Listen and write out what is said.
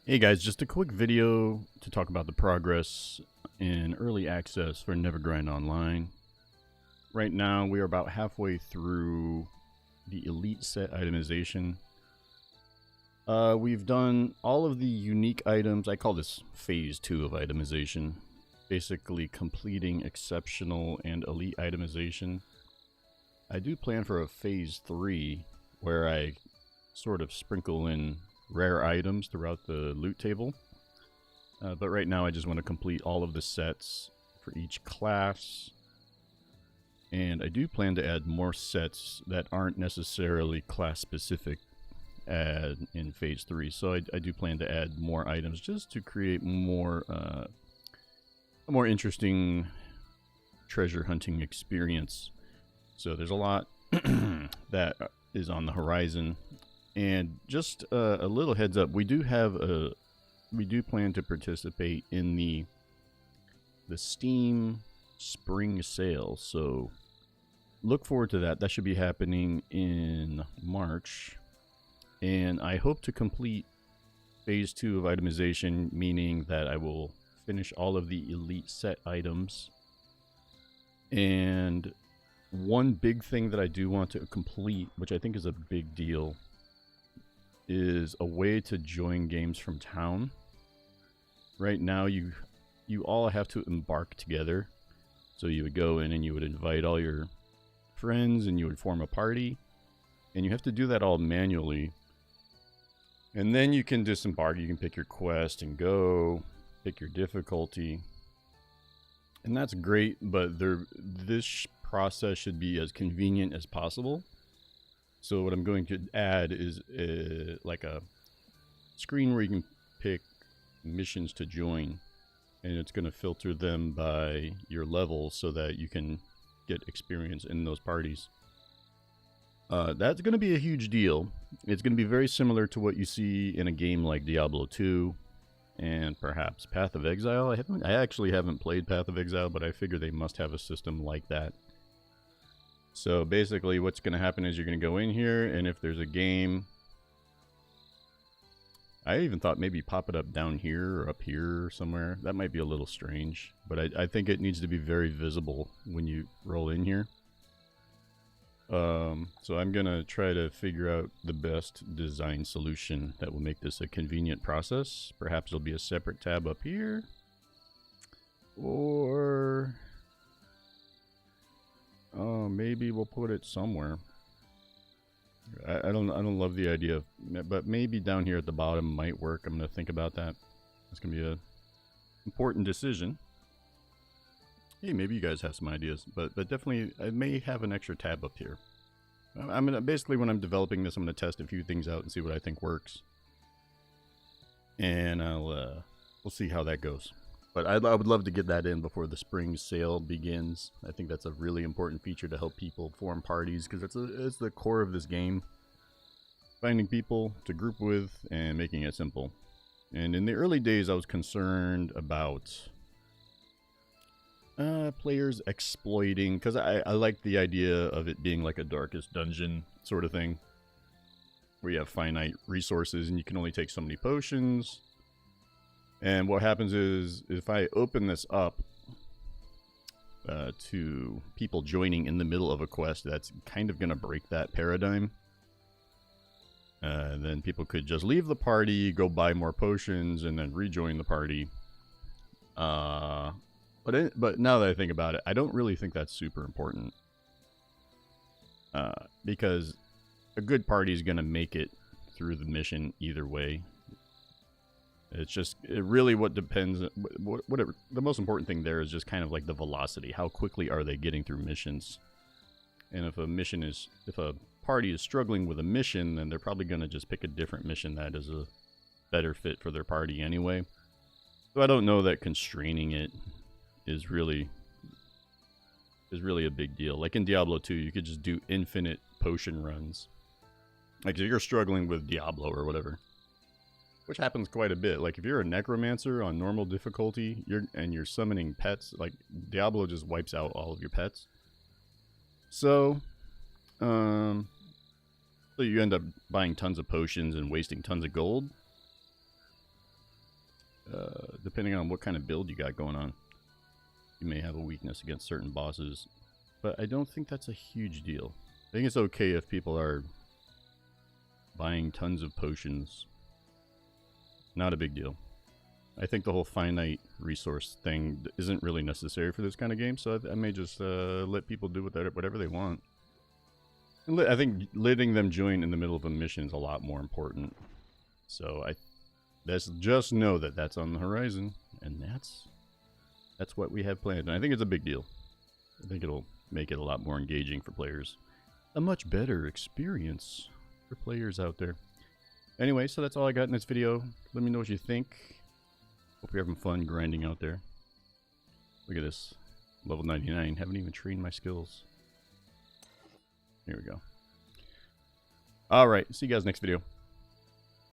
Hey guys, just a quick video to talk about the progress in early access for Nevergrind Online. Right now we are about halfway through the elite set itemization. We've done all of the unique items. I call this phase 2 of itemization. Basically completing exceptional and elite itemization. I do plan for a phase 3 where I sort of sprinkle in rare items throughout the loot table. But right now I just want to complete all of the sets for each class. And I do plan to add more sets that aren't necessarily class specific in phase 3. So I do plan to add more items just to create more a more interesting treasure hunting experience. So there's a lot that is on the horizon. And just a little heads up, we do plan to participate in the Steam spring sale. So look forward to that. That should be happening in March. And I hope to complete phase 2 of itemization, meaning that I will finish all of the elite set items. And one big thing that I do want to complete, which I think is a big deal, is a way to join games from town. Right now you all have to embark together. So you would go in and you would invite all your friends and you would form a party. And you have to do that all manually. And then you can disembark. You can pick your quest and go, pick your difficulty. And that's great, but this process should be as convenient as possible. So what I'm going to add is like a screen where you can pick missions to join, and it's going to filter them by your level so that you can get experience in those parties. That's going to be a huge deal. It's going to be very similar to what you see in a game like Diablo 2 and perhaps Path of Exile. I actually haven't played Path of Exile, but I figure they must have a system like that. So basically what's going to happen is you're going to go in here, and if there's a game, I even thought maybe pop it up down here or up here or somewhere. That might be a little strange, but I think it needs to be very visible when you roll in here. So I'm going to try to figure out the best design solution that will make this a convenient process. Perhaps there'll be a separate tab up here, or maybe we'll put it somewhere. I don't love the idea of, but maybe down here at the bottom might work. I'm gonna think about that. It's gonna be a important decision. Hey, maybe you guys have some ideas, but definitely I may have an extra tab up here. I'm gonna basically, when I'm developing this, I'm gonna test a few things out and see what I think works, and we'll see how that goes. But I would love to get that in before the spring sale begins. I think that's a really important feature to help people form parties, because it's the core of this game. Finding people to group with and making it simple. And in the early days, I was concerned about players exploiting, because I like the idea of it being like a Darkest Dungeon sort of thing, where you have finite resources and you can only take so many potions. And what happens is, if I open this up to people joining in the middle of a quest, that's kind of going to break that paradigm. Then people could just leave the party, go buy more potions, and then rejoin the party. But now that I think about it, I don't really think that's super important. Because a good party is going to make it through the mission either way. It's just, what depends, whatever, the most important thing there is just kind of like the velocity. How quickly are they getting through missions? And if a party is struggling with a mission, then they're probably going to just pick a different mission that is a better fit for their party anyway. So I don't know that constraining it is really a big deal. Like in Diablo 2, you could just do infinite potion runs. Like if you're struggling with Diablo or whatever, which happens quite a bit. Like if you're a necromancer on normal difficulty, you're summoning pets, like Diablo just wipes out all of your pets. So you end up buying tons of potions and wasting tons of gold. depending on what kind of build you got going on. You may have a weakness against certain bosses, but I don't think that's a huge deal. I think it's okay if people are buying tons of potions. Not a big deal. I think the whole finite resource thing isn't really necessary for this kind of game, so I may just let people do whatever they want. And I think letting them join in the middle of a mission is a lot more important. So just know that that's on the horizon, and that's what we have planned. And I think it's a big deal. I think it'll make it a lot more engaging for players. A much better experience for players out there. Anyway, so that's all I got in this video. Let me know what you think. Hope you're having fun grinding out there. Look at this. Level 99. Haven't even trained my skills. Here we go. Alright, see you guys next video.